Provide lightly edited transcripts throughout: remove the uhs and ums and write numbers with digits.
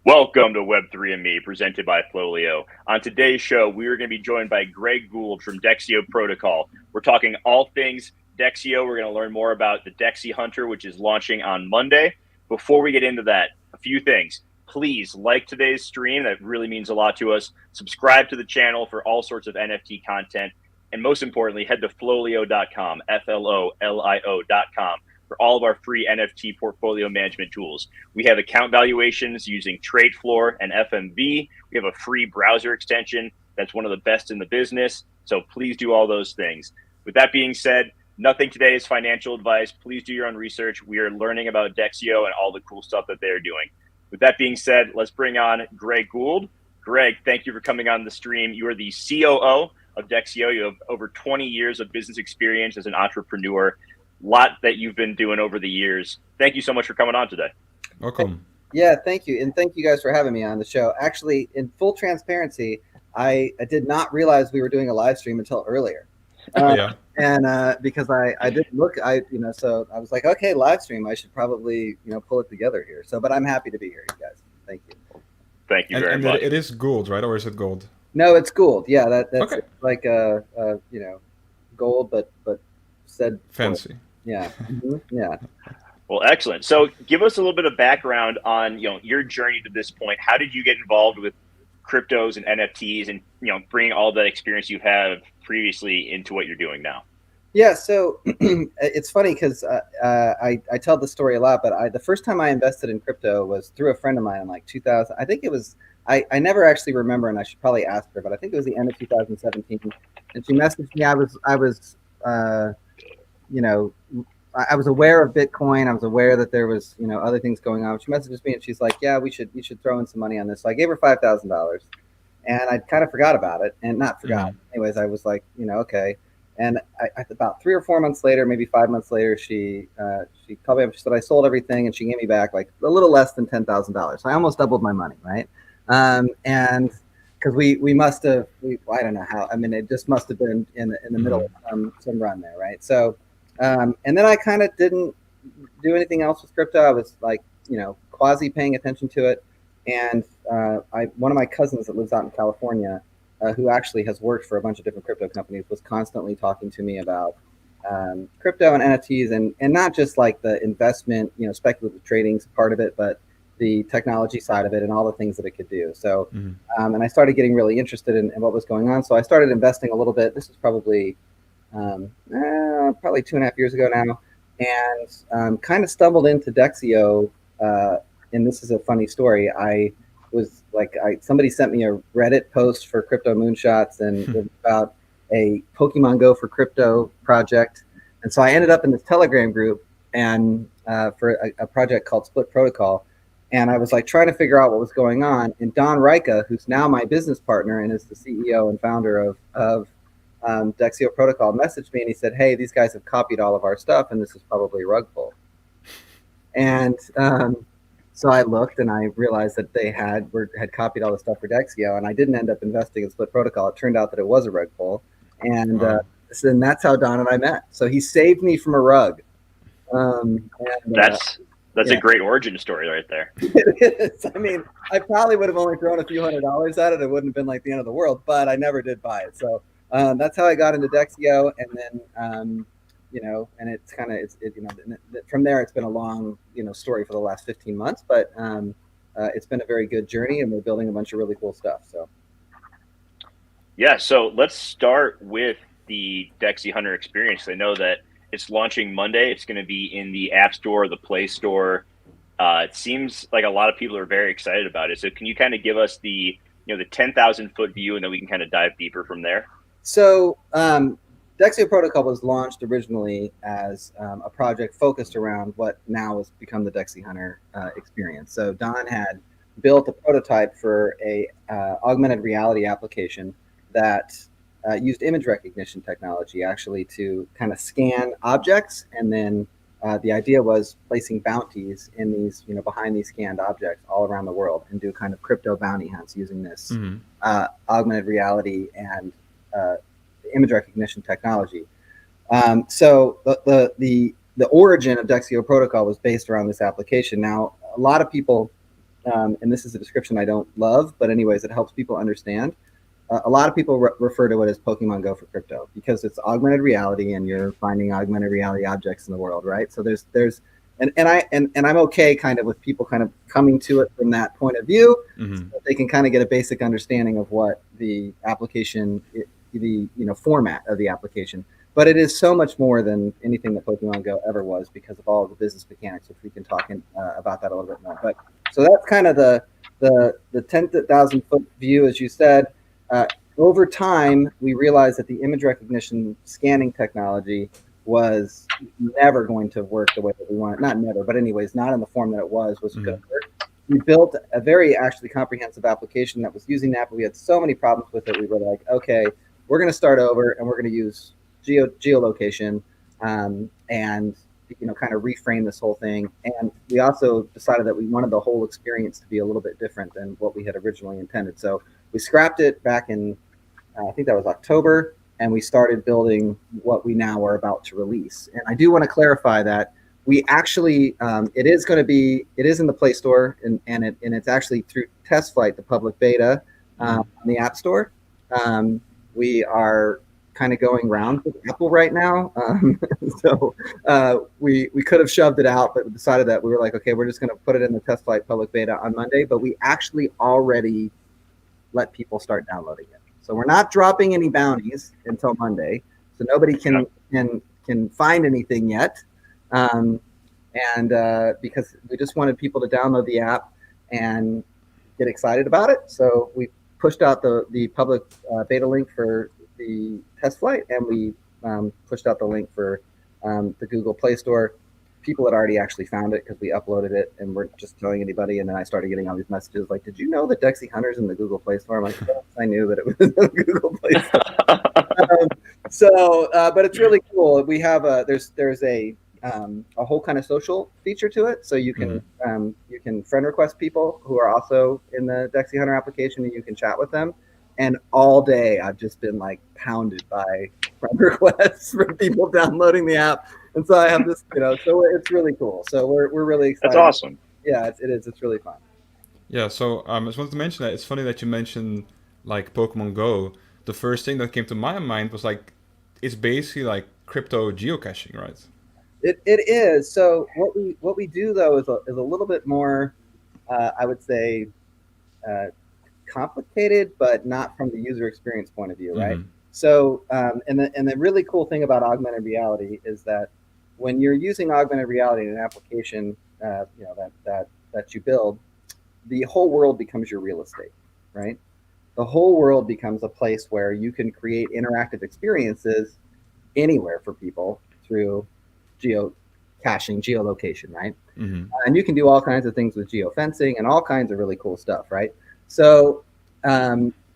Welcome to Web3 and Me, presented by FLOLiO. On today's show, we are going to be joined by Greg Gould from Dexio Protocol. We're talking all things Dexio. We're going to learn more about the Dexi Hunter, which is launching on Monday. Before we get into that, a few things. Please like today's stream. That really means a lot to us. Subscribe to the channel for all sorts of NFT content. And most importantly, head to FLOLiO.com, FLOLIO.com, for all of our free NFT portfolio management tools. We have account valuations using TradeFloor and FMV. We have a free browser extension that's one of the best in the business. So please do all those things. With that being said, nothing today is financial advice. Please do your own research. We are learning about Dexio and all the cool stuff that they're doing. With that being said, let's bring on Greg Gould. Greg, thank you for coming on the stream. You are the COO of Dexio. You have over 20 years of business experience as an entrepreneur. Lot that you've been doing over the years. Thank you so much for coming on today. Welcome. Yeah, thank you. And thank you guys for having me on the show. Actually, in full transparency, I did not realize we were doing a live stream until earlier. And because I didn't look, so I was like, okay, live stream, I should probably, pull it together here. So, but I'm happy to be here, you guys. Thank you. Thank you very much. It is Gould, right? Or is it Gold? No, it's Gould. Yeah, that's okay. Like gold, but said fancy. Gold. Yeah. Yeah. Well, excellent. So give us a little bit of background on, your journey to this point. How did you get involved with cryptos and NFTs and, bringing all that experience you have previously into what you're doing now? Yeah. So it's funny because I tell the story a lot, but the first time I invested in crypto was through a friend of mine in like 2000. I think it was, I never actually remember, and I should probably ask her, but I think it was the end of 2017. And she messaged me. I was aware of Bitcoin. I was aware that there was, other things going on. She messages me and she's like, yeah, you should throw in some money on this. So I gave her $5,000 and I kind of forgot about it and not forgot. Anyways, I was like, okay. And about 3 or 4 months later, maybe 5 months later, she called me up. She said, I sold everything and she gave me back like a little less than $10,000. So I almost doubled my money. Right. And because we must have, I don't know how, it just must have been in the middle of some run there. Right. So, and then I kind of didn't do anything else with crypto. I was like, quasi paying attention to it. And one of my cousins that lives out in California, who actually has worked for a bunch of different crypto companies, was constantly talking to me about crypto and NFTs and not just like the investment, speculative trading's part of it, but the technology side of it and all the things that it could do. So, and I started getting really interested in what was going on. So I started investing a little bit. This is probably 2.5 years ago now, and kind of stumbled into Dexio. And this is a funny story. I was like, somebody sent me a Reddit post for crypto moonshots, and it was about a Pokemon Go for crypto project. And so I ended up in this Telegram group and for a project called Split Protocol. And I was like trying to figure out what was going on. And Don Ryka, who's now my business partner and is the CEO and founder of Dexio Protocol, messaged me and he said, hey, these guys have copied all of our stuff and this is probably rug pull. And so I looked and I realized that they had copied all the stuff for Dexio, and I didn't end up investing in Split Protocol. It turned out that it was a rug pull, and and that's how Don and I met. So he saved me from a rug. That's a great origin story right there. It is. I probably would have only thrown a few $100s at it. It wouldn't have been like the end of the world, but I never did buy it. So that's how I got into Dexio, and then and it's kind of from there it's been a long story for the last 15 months, but it's been a very good journey, and we're building a bunch of really cool stuff. So yeah, so let's start with the Dexi Hunter experience. I know that it's launching Monday. It's going to be in the App Store, the Play Store. It seems like a lot of people are very excited about it. So can you kind of give us the 10,000 foot view, and then we can kind of dive deeper from there? So Dexio Protocol was launched originally as a project focused around what now has become the Dexi Hunter experience. So Don had built a prototype for a augmented reality application that used image recognition technology actually to kind of scan objects, and then the idea was placing bounties in these, behind these scanned objects all around the world, and do kind of crypto bounty hunts using this augmented reality and image recognition technology. So the origin of Dexio Protocol was based around this application. Now, a lot of people and this is a description I don't love, but anyways, it helps people understand. A lot of people refer to it as Pokemon Go for crypto because it's augmented reality and you're finding augmented reality objects in the world, right? So and I'm okay kind of with people kind of coming to it from that point of view. Mm-hmm. So that they can kind of get a basic understanding of what the application, the format of the application. But it is so much more than anything that Pokemon Go ever was because of all of the business mechanics, which we can talk about that a little bit more. But so that's kind of the 10,000 foot view, as you said. Over time, we realized that the image recognition scanning technology was never going to work the way that we wanted. Not never, but anyways, not in the form that it was going to work. We built a very actually comprehensive application that was using that, but we had so many problems with it. We were like, okay, we're going to start over and we're going to use geolocation and kind of reframe this whole thing. And we also decided that we wanted the whole experience to be a little bit different than what we had originally intended. So we scrapped it back in, I think that was October, and we started building what we now are about to release. And I do want to clarify that we actually, it is in the Play Store, and it's actually through test flight, the public beta on the App Store. We are kind of going round with Apple right now. So we could have shoved it out, but we decided that we were like, okay, we're just going to put it in the test flight public beta on Monday, but we actually already let people start downloading it. So we're not dropping any bounties until Monday. So nobody can find anything yet. Because we just wanted people to download the app and get excited about it. So we pushed out the public beta link for the test flight, and we pushed out the link for the Google Play Store. People had already actually found it because we uploaded it and we're just telling anybody. And then I started getting all these messages like, did you know that Dexy Hunter's in the Google Play Store? I'm like, yes, I knew that it was in the Google Play Store. But it's really cool. We have there's a whole kind of social feature to it. So you can you can friend request people who are also in the Dexy Hunter application, and you can chat with them. And all day I've just been like pounded by friend requests from people downloading the app. And so I have this, so it's really cool. So we're really excited. That's awesome. Yeah, it is. It's really fun. Yeah, so I just wanted to mention that it's funny that you mentioned like Pokemon Go. The first thing that came to my mind was like, it's basically like crypto geocaching, right? It is. So what we do though is a little bit more, I would say, complicated, but not from the user experience point of view, right? Mm-hmm. So and the really cool thing about augmented reality is that when you're using augmented reality in an application, that you build, the whole world becomes your real estate, right? The whole world becomes a place where you can create interactive experiences anywhere for people through geocaching, geolocation, right? Mm-hmm. And you can do all kinds of things with geofencing and all kinds of really cool stuff, right? So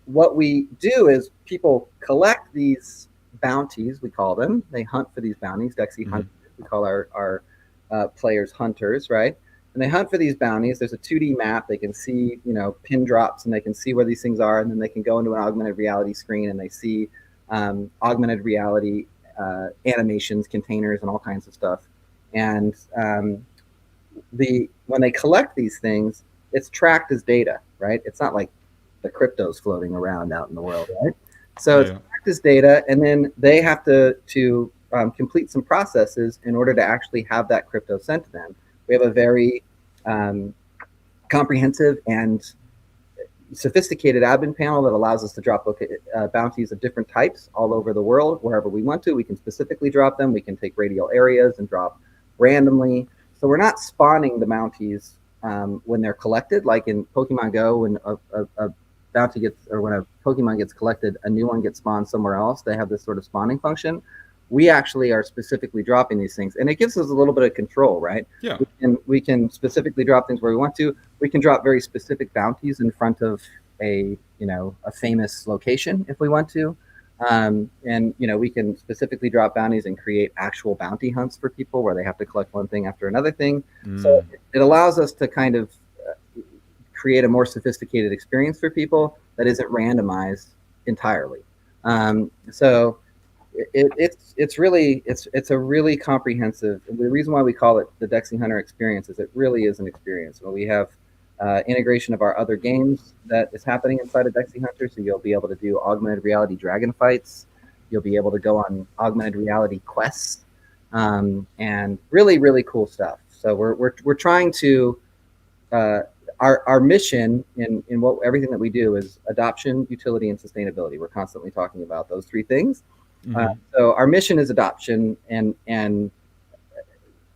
what we do is people collect these bounties, we call them. They hunt for these bounties, Dexy hunters. We call our players hunters, right? And they hunt for these bounties. There's a 2D map. They can see, pin drops, and they can see where these things are. And then they can go into an augmented reality screen, and they see augmented reality animations, containers, and all kinds of stuff. And when they collect these things, it's tracked as data, right? It's not like the crypto's floating around out in the world, right? So it's tracked as data, and then they have to complete some processes in order to actually have that crypto sent to them. We have a very comprehensive and sophisticated admin panel that allows us to drop bounties of different types all over the world, wherever we want to. We can specifically drop them. We can take radial areas and drop randomly. So we're not spawning the bounties when they're collected, like in Pokemon Go, when a bounty gets, or when a Pokemon gets collected, a new one gets spawned somewhere else. They have this sort of spawning function. We actually are specifically dropping these things, and it gives us a little bit of control, right? Yeah. We can specifically drop things where we want to. We can drop very specific bounties in front of a famous location if we want to. And we can specifically drop bounties and create actual bounty hunts for people where they have to collect one thing after another thing. So it allows us to kind of create a more sophisticated experience for people that isn't randomized entirely. So it's a really comprehensive. The reason why we call it the Dexy Hunter experience is it really is an experience. Well, we have integration of our other games that is happening inside of Dexy Hunter. So you'll be able to do augmented reality dragon fights. You'll be able to go on augmented reality quests, and really, really cool stuff. So we're trying to our mission in what everything that we do is adoption, utility, and sustainability. We're constantly talking about those three things. So our mission is adoption, and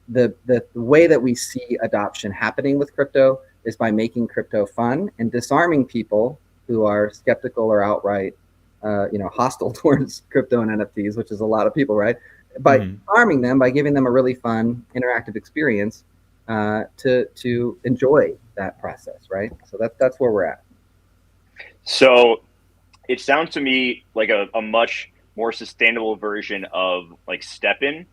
the way that we see adoption happening with crypto is by making crypto fun and disarming people who are skeptical or outright hostile towards crypto and NFTs, which is a lot of people, right? By disarming them, by giving them a really fun interactive experience to enjoy that process, right? So that's where we're at. So it sounds to me like a much more sustainable version of like STEPN.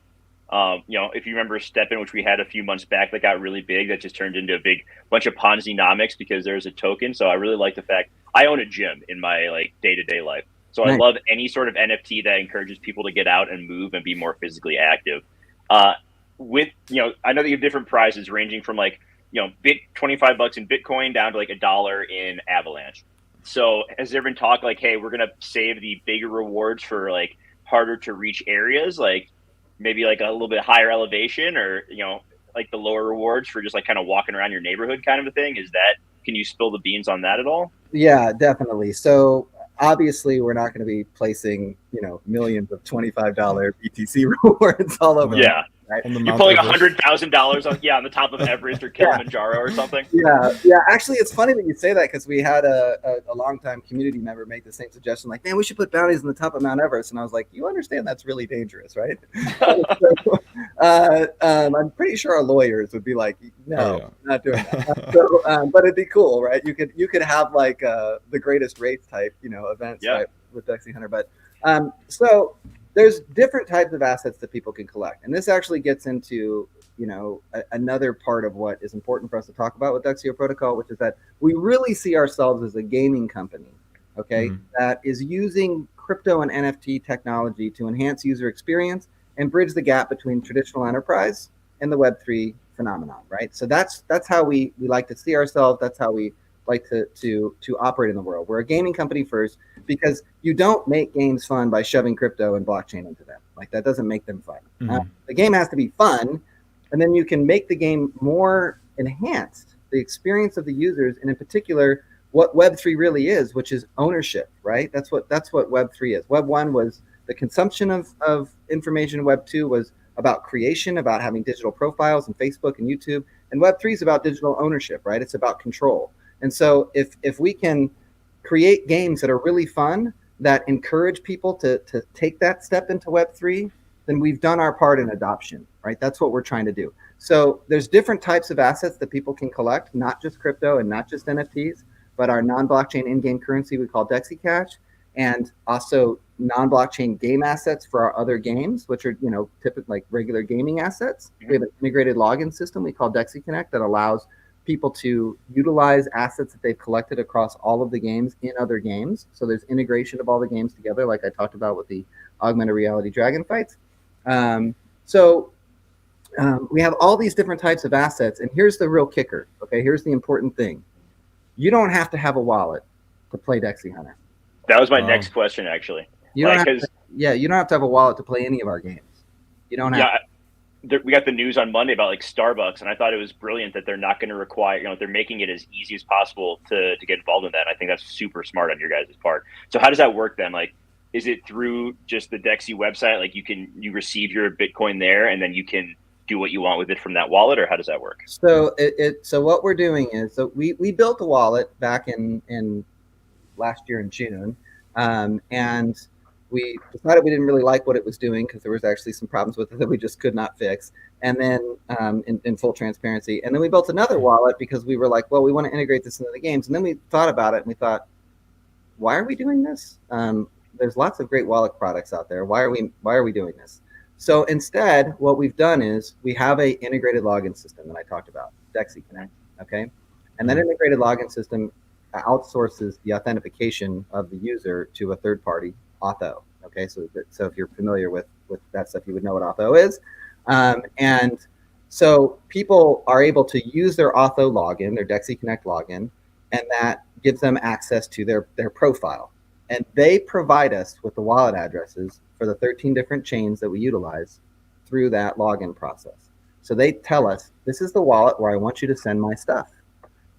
If you remember STEPN, which we had a few months back, that got really big, that just turned into a big bunch of Ponzi-nomics because there's a token. So I really like the fact I own a gym in my like day-to-day life. So nice. I love any sort of NFT that encourages people to get out and move and be more physically active. I know that you have different prizes ranging from like, $25 in Bitcoin down to like $1 in Avalanche. So has there been talk like, hey, we're going to save the bigger rewards for like harder to reach areas, like maybe like a little bit higher elevation, or, like the lower rewards for just like kind of walking around your neighborhood kind of a thing? Can you spill the beans on that at all? Yeah, definitely. So obviously we're not going to be placing, millions of $25 BTC rewards all over. Yeah. Right? You're pulling $100,000 on the top of Everest or Kilimanjaro or something. Yeah. Actually, it's funny that you say that, because we had a longtime community member make the same suggestion. Like, man, we should put bounties on the top of Mount Everest. And I was like, you understand that's really dangerous, right? I'm pretty sure our lawyers would be like, no, not doing that. But it'd be cool, right? You could have like the greatest race type, events right, with Dexy Hunter. But so there's different types of assets that people can collect. And this actually gets into, another part of what is important for us to talk about with Dexio Protocol, which is that we really see ourselves as a gaming company, okay, that is using crypto and NFT technology to enhance user experience and bridge the gap between traditional enterprise and the Web3 phenomenon, right? So that's how we like to see ourselves. That's how we like to operate in the world. We're a gaming company first, because you don't make games fun by shoving crypto and blockchain into them. Like, that doesn't make them fun. The game has to be fun, and then you can make the game more enhanced, the experience of the users, and in particular, what Web3 really is, which is ownership, right? That's what Web3 is. Web 1 was the consumption of information. Web 2 was about creation, about having digital profiles and Facebook and YouTube. And Web 3 is about digital ownership, right? It's about control. And so if we can create games that are really fun, that encourage people to take that step into Web3, then we've done our part in adoption, right? That's what we're trying to do. So there's different types of assets that people can collect, not just crypto and not just NFTs, but our non-blockchain in-game currency we call Dexy Cash, and also non-blockchain game assets for our other games, which are, typically like regular gaming assets. We have an integrated login system we call Dexy Connect that allows people to utilize assets that they've collected across all of the games in other games. So there's integration of all the games together, like I talked about with the augmented reality dragon fights. We have all these different types of assets, and here's the real kicker. Okay, here's the important thing. You don't have to have a wallet to play Dexy Hunter. That was my next question, actually. You don't have to have a wallet to play any of our games. You don't have we got the news on Monday about like Starbucks, and I thought it was brilliant that they're not going to require, they're making it as easy as possible to get involved in that. I think that's super smart on your guys' part. So how does that work then? Like, is it through just the Dexy website? Like you receive your Bitcoin there, and then you can do what you want with it from that wallet, or how does that work? So so what we're doing is, so we built a wallet back in last year in June, and we decided we didn't really like what it was doing, because there was actually some problems with it that we just could not fix. And then in full transparency, and then we built another wallet because we were like, well, we want to integrate this into the games. And then we thought about it, and we thought, why are we doing this? There's lots of great wallet products out there. Why are we doing this? So instead, what we've done is we have a integrated login system that I talked about, Dexy Connect. Okay, and that integrated login system outsources the authentication of the user to a third party, Auth0. Okay, so if you're familiar with that stuff, you would know what Auth0 is. And So people are able to use their Auth0 login, their Dexi Connect login, and that gives them access to their profile. And they provide us with the wallet addresses for the 13 different chains that we utilize through that login process. So they tell us, this is the wallet where I want you to send my stuff.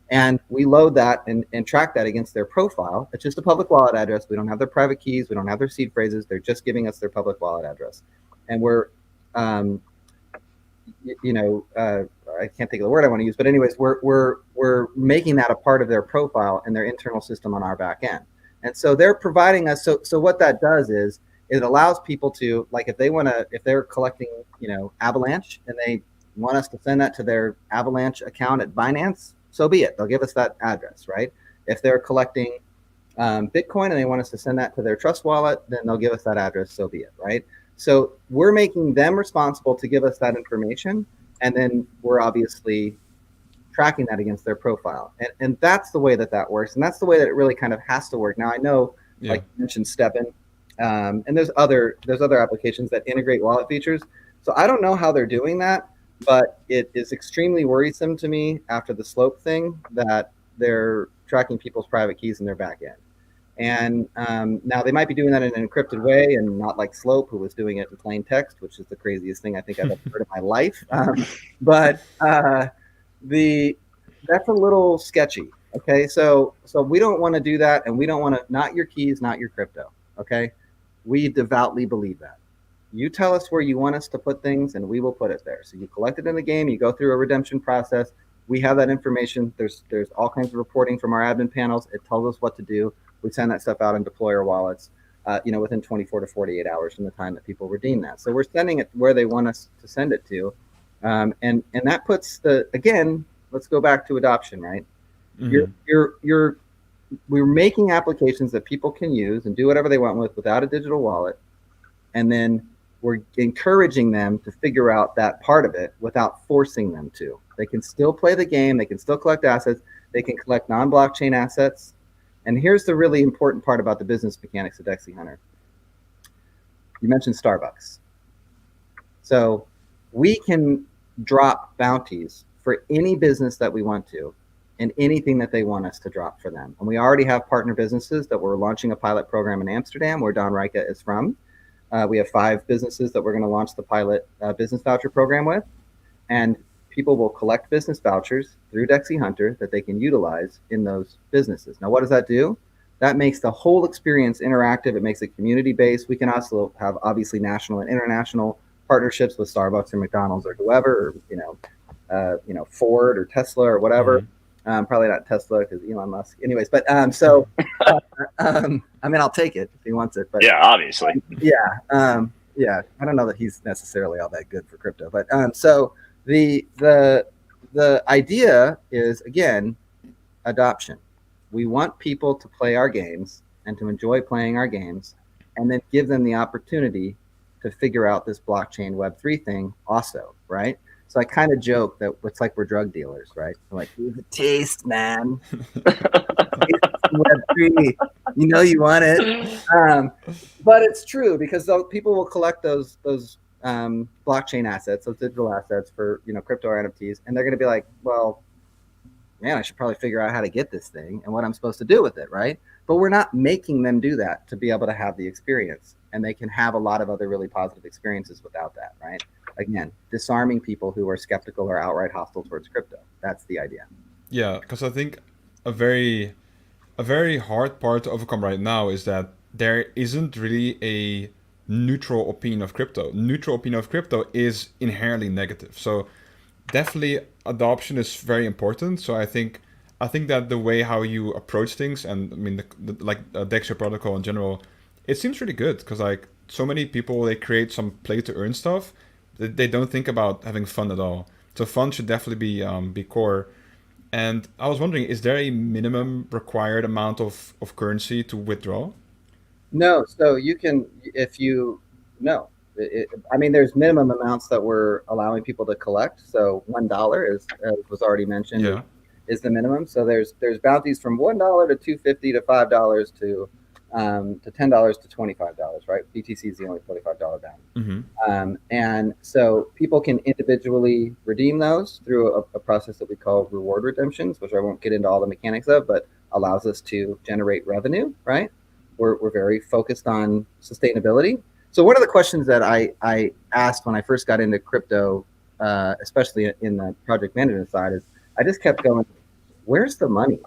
And we load that and track that against their profile. It's just a public wallet address. We don't have their private keys. We don't have their seed phrases. They're just giving us their public wallet address. And we're, I can't think of the word I want to use, but anyways, we're making that a part of their profile and their internal system on our back end. And so they're providing us. So what that does is it allows people to, like, if they're collecting, Avalanche and they want us to send that to their Avalanche account at Binance, so be it. They'll give us that address, right? If they're collecting Bitcoin and they want us to send that to their Trust wallet, then they'll give us that address, so be it, right? So we're making them responsible to give us that information, and then we're obviously tracking that against their profile. And that's the way that works, and that's the way that it really kind of has to work. Now, I know, like you mentioned, Steppen, and there's other applications that integrate wallet features. So I don't know how they're doing that, but it is extremely worrisome to me after the Slope thing that they're tracking people's private keys in their back end. And now they might be doing that in an encrypted way and not like Slope, who was doing it in plain text, which is the craziest thing I think I've ever heard in my life. But that's a little sketchy. Okay, so we don't want to do that, and we don't want to, not your keys, not your crypto. Okay, we devoutly believe that. You tell us where you want us to put things, and we will put it there. So you collect it in the game, you go through a redemption process. We have that information. There's all kinds of reporting from our admin panels. It tells us what to do. We send that stuff out and deploy our wallets, within 24 to 48 hours from the time that people redeem that. So we're sending it where they want us to send it to. And that puts again, let's go back to adoption, right? Mm-hmm. We're making applications that people can use and do whatever they want with without a digital wallet. And then we're encouraging them to figure out that part of it without forcing them to. They can still play the game. They can still collect assets. They can collect non-blockchain assets. And here's the really important part about the business mechanics of Dexi Hunter. You mentioned Starbucks. So we can drop bounties for any business that we want to and anything that they want us to drop for them. And we already have partner businesses that we're launching a pilot program in Amsterdam, where Don Rika is from. We have 5 businesses that we're going to launch the pilot business voucher program with. And people will collect business vouchers through Dexi Hunter that they can utilize in those businesses. Now, what does that do? That makes the whole experience interactive. It makes it community-based. We can also have, obviously, national and international partnerships with Starbucks or McDonald's or whoever, or Ford or Tesla or whatever. Mm-hmm. Probably not Tesla because Elon Musk. Anyways, but I'll take it if he wants it. But yeah, obviously. I don't know that he's necessarily all that good for crypto, but so the idea is, again, adoption. We want people to play our games and to enjoy playing our games, and then give them the opportunity to figure out this blockchain Web3 thing also, right? So I kind of joke that it's like we're drug dealers, right? We're like, here's a taste, man. Web3, you want it. But it's true, because people will collect those blockchain assets, those digital assets for crypto or NFTs, and they're going to be like, well, man, I should probably figure out how to get this thing and what I'm supposed to do with it, right? But we're not making them do that to be able to have the experience, and they can have a lot of other really positive experiences without that, right? Again, disarming people who are skeptical or outright hostile towards crypto. That's the idea. Yeah, because I think a very hard part to overcome right now is that there isn't really a neutral opinion of crypto. Neutral opinion of crypto is inherently negative. So definitely adoption is very important. So I think that the way how you approach things, and I mean, Dexio Protocol in general, it seems really good, because like so many people, they create some play to earn stuff. They don't think about having fun at all. So fun should definitely be core. And I was wondering, is there a minimum required amount of currency to withdraw? No. So you can, there's minimum amounts that we're allowing people to collect. So $1 is, as was already mentioned, is the minimum. So there's bounties from $1 to $2.50 to $5 to to $10 to $25, right? BTC is the only $25 bound. And so people can individually redeem those through a process that we call reward redemptions, which I won't get into all the mechanics of, but allows us to generate revenue, right? We're very focused on sustainability. So one of the questions that I asked when I first got into crypto, especially in the project management side, is I just kept going, where's the money?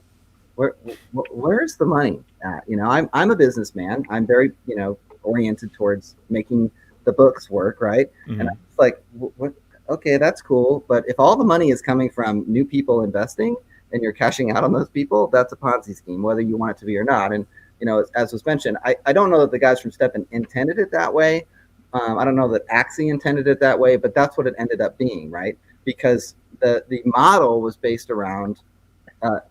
Where's the money at? I'm a businessman. I'm very, oriented towards making the books work, right? And I'm just like, what? Okay, that's cool. But if all the money is coming from new people investing and you're cashing out on those people, that's a Ponzi scheme, whether you want it to be or not. And, as was mentioned, I don't know that the guys from Steppen intended it that way. I don't know that Axie intended it that way, but that's what it ended up being, right? Because the model was based around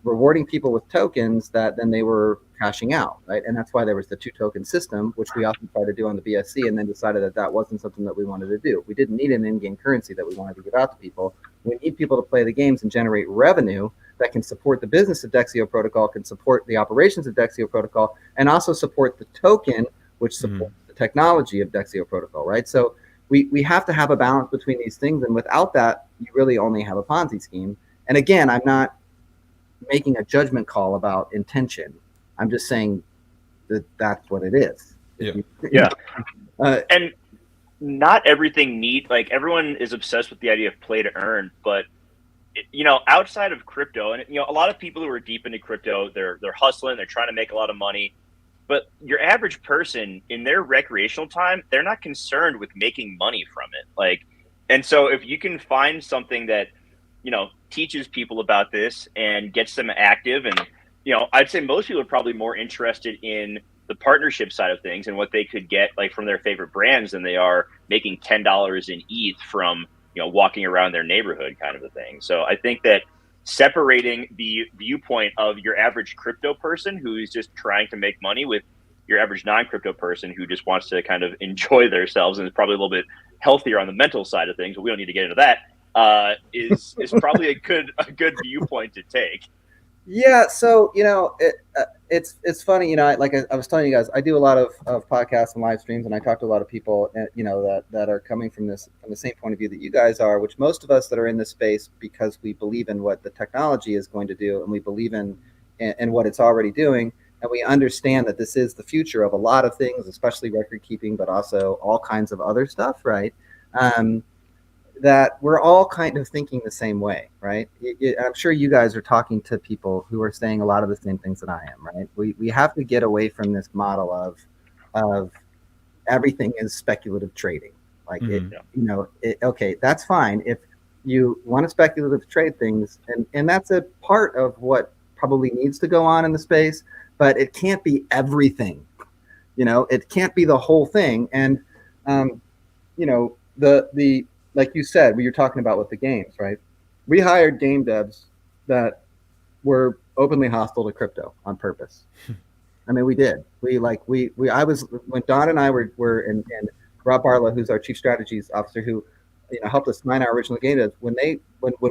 rewarding people with tokens that then they were cashing out, right? And that's why there was the 2-token system, which we often tried to do on the BSC, and then decided that that wasn't something that we wanted to do. We didn't need an in-game currency that we wanted to give out to people. We need people to play the games and generate revenue that can support the business of Dexio Protocol, can support the operations of Dexio Protocol, and also support the token, which supports the technology of Dexio Protocol, right? So we have to have a balance between these things, and without that, you really only have a Ponzi scheme. And again, I'm not making a judgment call about intention. I'm just saying that that's what it is. Yeah. And not everything like everyone is obsessed with the idea of play to earn, but outside of crypto, and a lot of people who are deep into crypto, they're hustling, they're trying to make a lot of money, but your average person in their recreational time, they're not concerned with making money from it. And so if you can find something that teaches people about this and gets them active, and I'd say most people are probably more interested in the partnership side of things and what they could get from their favorite brands than they are making $10 in ETH from walking around their neighborhood, kind of a thing. So I think that separating the viewpoint of your average crypto person who's just trying to make money with your average non-crypto person who just wants to kind of enjoy themselves and is probably a little bit healthier on the mental side of things, but we don't need to get into that. Is probably a good viewpoint to take. Yeah, so it's funny, like I was telling you guys, I do a lot of podcasts and live streams, and I talk to a lot of people, that are coming from the same point of view that you guys are, which most of us that are in this space, because we believe in what the technology is going to do, and we believe in what it's already doing, and we understand that this is the future of a lot of things, especially record keeping, but also all kinds of other stuff, right? That we're all kind of thinking the same way, right? I'm sure you guys are talking to people who are saying a lot of the same things that I am, right? We have to get away from this model of everything is speculative trading. Okay, that's fine if you want to speculative trade things, and that's a part of what probably needs to go on in the space, but it can't be everything. It can't be the whole thing. And the like you said, what you're talking about with the games, right? We hired game devs that were openly hostile to crypto on purpose. I mean, we did. I was when Don and I were and Rob Barlow, who's our chief strategies officer, who helped us design our original game devs. When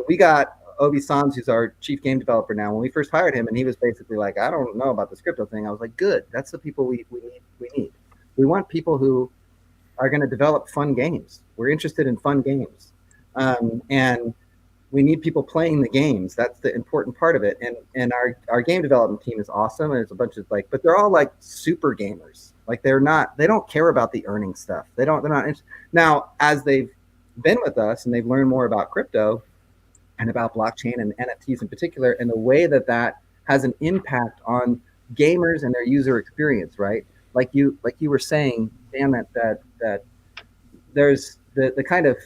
we got Obi Sans, who's our chief game developer now, when we first hired him, and he was basically like, I don't know about this crypto thing. I was like, good. That's the people we need. We want people who are going to develop fun games. We're interested in fun games. And we need people playing the games. That's the important part of it. And our game development team is awesome. And it's a bunch of but they're all super gamers. They don't care about the earning stuff. They're not now, as they've been with us and they've learned more about crypto and about blockchain and NFTs in particular, and the way that has an impact on gamers and their user experience, right? Like you were saying, Dan, that there's the kind of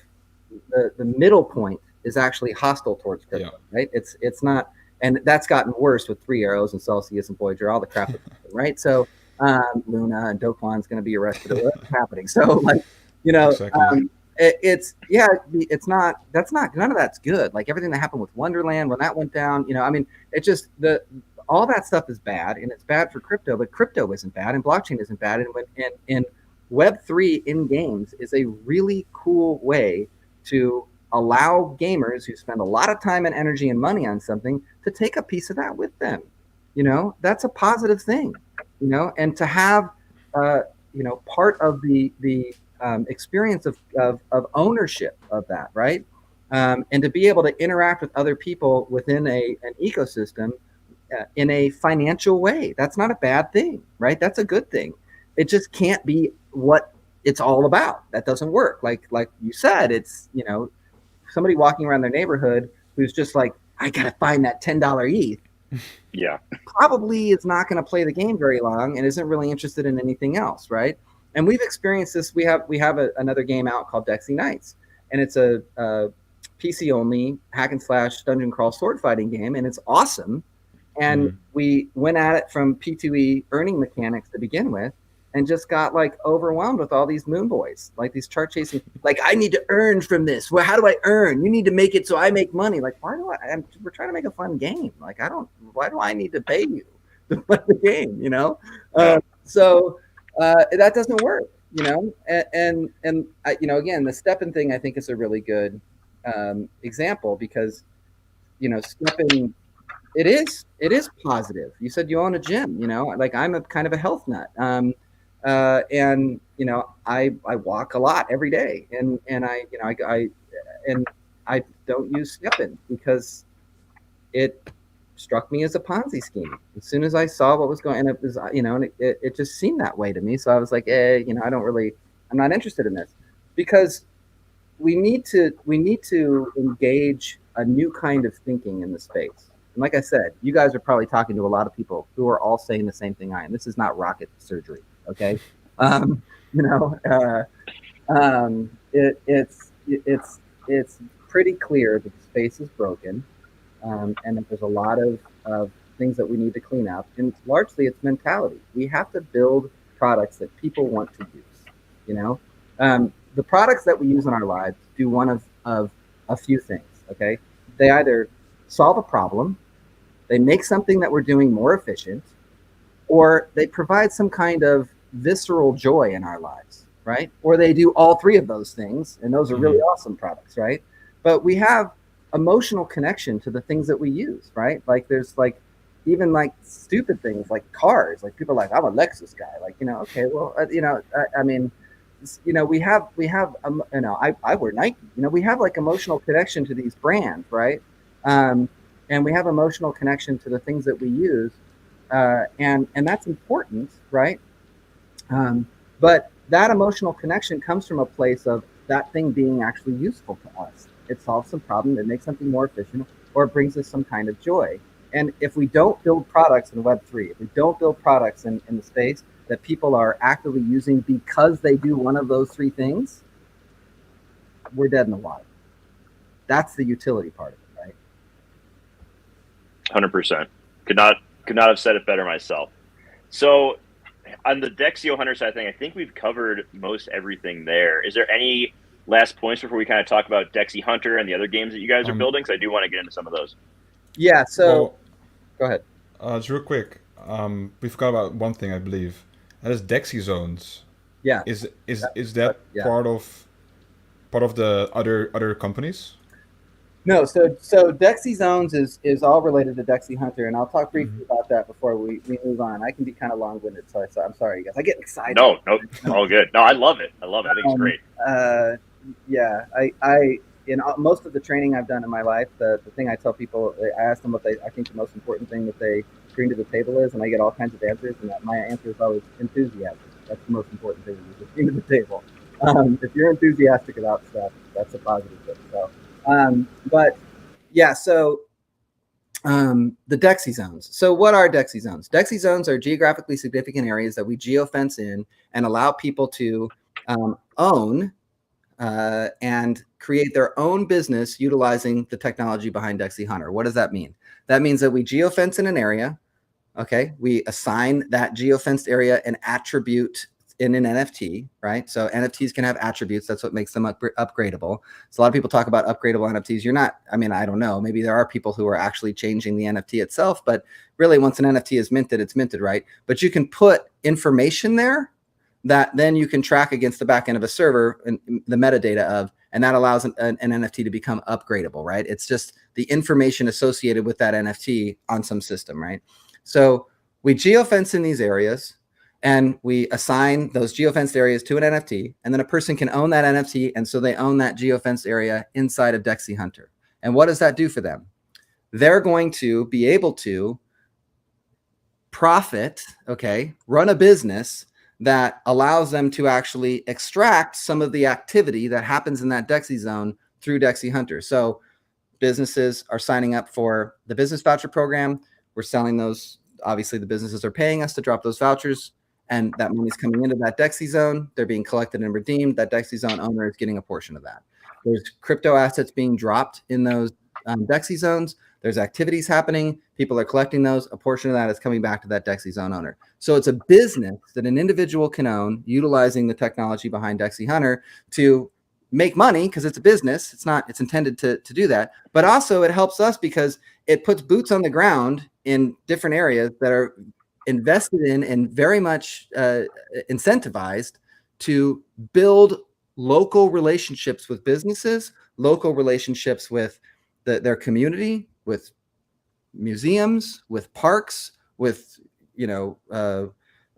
the middle point is actually hostile towards crypto, right? It's not, and that's gotten worse with Three Arrows and Celsius and Voyager, all the crap, right? So Luna and Do Kwon's going to be arrested. What's happening? So exactly. It's not. That's not. None of that's good. Like everything that happened with Wonderland when that went down. It just all that stuff is bad, and it's bad for crypto. But crypto isn't bad, and blockchain isn't bad, and Web3 in games is a really cool way to allow gamers who spend a lot of time and energy and money on something to take a piece of that with them. That's a positive thing. you know, and to have, you know, part of the experience of ownership of that, right? And to be able to interact with other people within an ecosystem in a financial way. That's not a bad thing, right? That's a good thing. It just can't be what it's all about. That doesn't work. Like you said, it's, you know, somebody walking around their neighborhood who's just like, I gotta find that $10 ETH. Yeah. Probably is not going to play the game very long and isn't really interested in anything else, right? And we've experienced this. We have another game out called Dexy Knights, and it's a PC only hack and slash dungeon crawl sword fighting game, and it's awesome. And we went at it from P2E earning mechanics to begin with, and just got like overwhelmed with all these moon boys, like these chart chasing. Like, I need to earn from this. Well, how do I earn? You need to make it so I make money. Like, why do I? We're trying to make a fun game. Like, I don't. Why do I need to pay you to play the game? You know. So that doesn't work. You know. And you know, again, the stepping thing I think is a really good example, because, you know, stepping. It is positive. You said you own a gym, you know, like I'm a kind of a health nut. And, you know, I walk a lot every day, and I, you know, I don't use stepping because it struck me as a Ponzi scheme. As soon as I saw what was going, and it was, you know, and it just seemed that way to me. So I was like, you know, I'm not interested in this, because we need to engage a new kind of thinking in the space. And like I said, you guys are probably talking to a lot of people who are all saying the same thing I am. This is not rocket surgery, okay? You know, it's pretty clear that the space is broken, and that there's a lot of things that we need to clean up. And largely, it's mentality. We have to build products that people want to use. You know, the products that we use in our lives do one of a few things. Okay, they either solve a problem, they make something that we're doing more efficient, or they provide some kind of visceral joy in our lives, right? Or they do all three of those things, and those are really awesome products, right? But we have emotional connection to the things that we use, right? Like there's like even like stupid things like cars. Like people are like, I'm a Lexus guy. Like, you know, okay, well, you know, I mean, you know, we have you know, I wear Nike. You know, we have like emotional connection to these brands, right? And we have emotional connection to the things that we use, and that's important, right? But that emotional connection comes from a place of that thing being actually useful to us. It solves some problem, it makes something more efficient, or it brings us some kind of joy. And if we don't build products in Web3, if we don't build products in the space that people are actively using because they do one of those three things, we're dead in the water. That's the utility part of it, right? 100%. Could not have said it better myself. So on the Dexio Hunter side thing, I think we've covered most everything there. Is there any last points before we kind of talk about Dexy Hunter and the other games that you guys are building? Because I do want to get into some of those. Yeah, so go ahead. Just real quick, we forgot about one thing, I believe. That is Dexy Zones. Yeah. Is that part of the other companies? No, so Dexy Zones is all related to Dexy Hunter, and I'll talk briefly about that before we move on. I can be kind of long-winded, so I'm sorry, you guys. I get excited. No, all good. No, I love it. I think it's great. Yeah, I in most of the training I've done in my life, the thing I tell people, I ask them what I think the most important thing that they bring to the table is, and I get all kinds of answers, and my answer is always enthusiasm. That's the most important thing you bring to the table. If you're enthusiastic about stuff, that's a positive thing. So. But yeah, so the Dexy Zones. So what are Dexy Zones? Dexy Zones are geographically significant areas that we geofence in and allow people to own and create their own business utilizing the technology behind Dexy Hunter. What does that mean? That means that we geofence in an area. Okay, we assign that geofenced area an attribute in an NFT, right? So NFTs can have attributes. That's what makes them upgradable. So a lot of people talk about upgradable NFTs. You're not, I mean, I don't know. Maybe there are people who are actually changing the NFT itself, but really once an NFT is minted, it's minted, right? But you can put information there that then you can track against the back end of a server and the metadata of, and that allows an NFT to become upgradable, right? It's just the information associated with that NFT on some system, right? So We geofence in these areas, and we assign those geofenced areas to an NFT, and then a person can own that NFT, and so they own that geofenced area inside of Dexy Hunter. And what does that do for them? They're going to be able to profit, okay, run a business that allows them to actually extract some of the activity that happens in that Dexy zone through Dexy Hunter. So businesses are signing up for the business voucher program. We're selling those. Obviously, the businesses are paying us to drop those vouchers, and that money's coming into that Dexy zone. They're being collected and redeemed. That Dexy zone owner is getting a portion of that. There's crypto assets being dropped in those Dexy zones. There's activities happening. People are collecting those. A portion of that is coming back to that Dexy zone owner. So it's a business that an individual can own utilizing the technology behind Dexy Hunter to make money, because it's a business. It's intended to do that. But also it helps us because it puts boots on the ground in different areas that are invested in and very much incentivized to build local relationships with businesses, local relationships with their community, with museums, with parks, with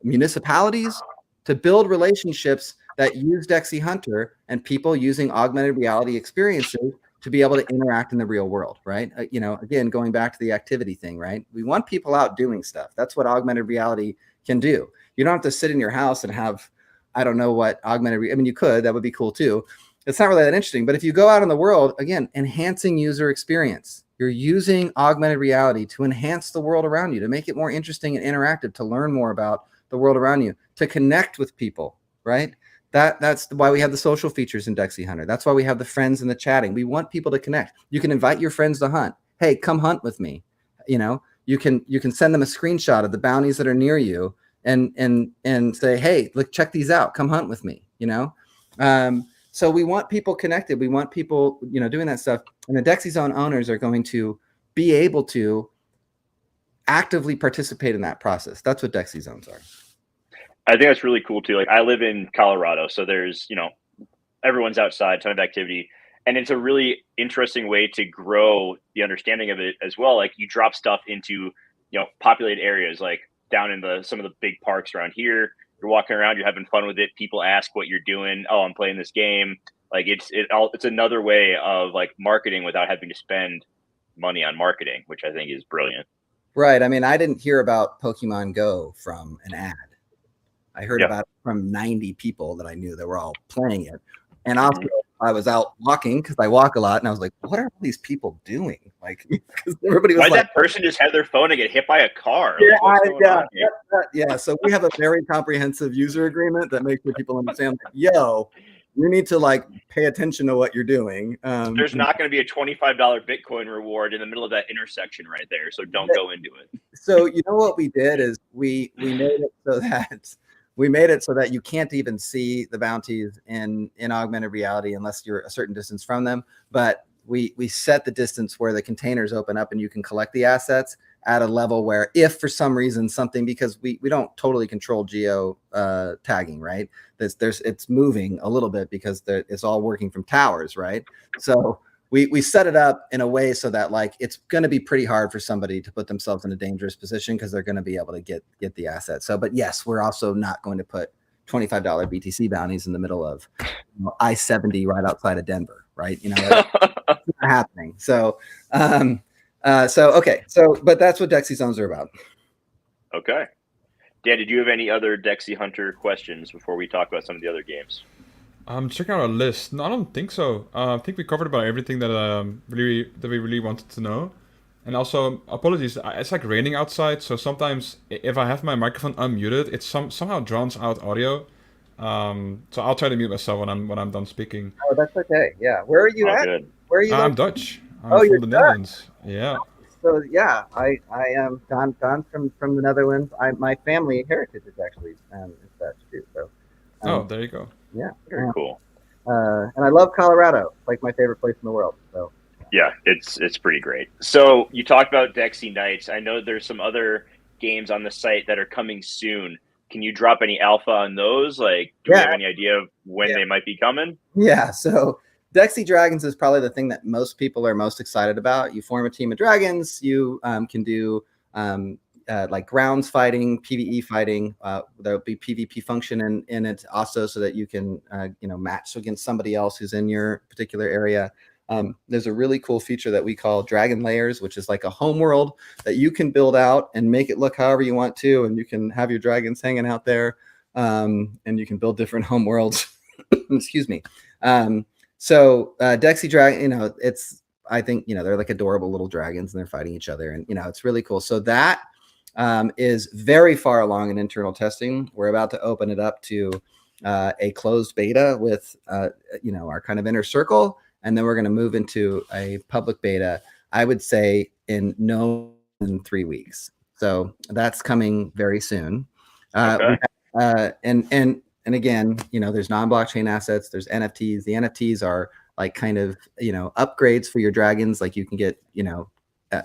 municipalities, to build relationships that use Dexy Hunter and people using augmented reality experiences to be able to interact in the real world, right? Again, going back to the activity thing, right? We want people out doing stuff. That's what augmented reality can do. You don't have to sit in your house and have, I don't know what I mean, you could, that would be cool too. It's not really that interesting, but if you go out in the world, again, enhancing user experience, you're using augmented reality to enhance the world around you, to make it more interesting and interactive, to learn more about the world around you, to connect with people, right? That's why we have the social features in Dexy Hunter. That's why we have the friends and the chatting. We want people to connect. You can invite your friends to hunt. Hey, come hunt with me. You can send them a screenshot of the bounties that are near you and say, hey, look, check these out. Come hunt with me. So we want people connected. We want people, doing that stuff. And the Dexy Zone owners are going to be able to actively participate in that process. That's what Dexy Zones are. I think that's really cool too. Like, I live in Colorado, so there's, everyone's outside, ton of activity. And it's a really interesting way to grow the understanding of it as well. Like, you drop stuff into, populated areas, like down in some of the big parks around here. You're walking around, you're having fun with it. People ask what you're doing. Oh, I'm playing this game. Like, it's another way of like marketing without having to spend money on marketing, which I think is brilliant. Right. I mean, I didn't hear about Pokemon Go from an ad. I heard about it from 90 people that I knew that were all playing it. And also I was out walking, because I walk a lot, and I was like, what are all these people doing? Like, because everybody was Why like, that person just had their phone and get hit by a car? Yeah. So we have a very comprehensive user agreement that makes sure people understand, like, yo, you need to like pay attention to what you're doing. There's not going to be a $25 Bitcoin reward in the middle of that intersection right there. So don't go into it. So what we did is we made it so that you can't even see the bounties in augmented reality unless you're a certain distance from them. But we set the distance where the containers open up and you can collect the assets at a level where, if for some reason something, because we don't totally control geo tagging, right? It's moving a little bit because it's all working from towers, right? So we set it up in a way so that, like, it's going to be pretty hard for somebody to put themselves in a dangerous position, because they're going to be able to get the assets. So, but yes, we're also not going to put $25 BTC bounties in the middle of I-70 right outside of Denver, right? That's not happening. So, okay. So, but that's what Dexy Zones are about. Okay. Dan, did you have any other Dexy Hunter questions before we talk about some of the other games? I'm checking out our list. No, I don't think so. I think we covered about everything that we really wanted to know. And also, apologies, it's like raining outside, so sometimes if I have my microphone unmuted, it somehow drowns out audio. So I'll try to mute myself when I'm done speaking. Oh, that's okay. Yeah. Where are you at? Good. Where are you? I'm Dutch. I'm from the Netherlands. Yeah. So yeah, I am gone from the Netherlands. My family heritage is actually Dutch too. So. There you go. Yeah. Very cool. And I love Colorado. It's like my favorite place in the world. So. Yeah, it's pretty great. So you talked about Dexy Nights. I know there's some other games on the site that are coming soon. Can you drop any alpha on those? Like, do we have any idea of when they might be coming? Yeah. So Dexy Dragons is probably the thing that most people are most excited about. You form a team of dragons. You can do like grounds fighting, PvE fighting. There'll be PvP function in it also, so that you can match against somebody else who's in your particular area. There's a really cool feature that we call Dragon Layers, which is like a home world that you can build out and make it look however you want to, and you can have your dragons hanging out there, and you can build different home worlds. Excuse me. So Dexy Dragon, I think they're like adorable little dragons, and they're fighting each other, and it's really cool. So that is very far along in internal testing. We're about to open it up to a closed beta with our kind of inner circle. And then we're going to move into a public beta, I would say, in no more than 3 weeks. So that's coming very soon. Okay. And again, there's non-blockchain assets, there's NFTs. The NFTs are like kind of, upgrades for your dragons. Like you can get,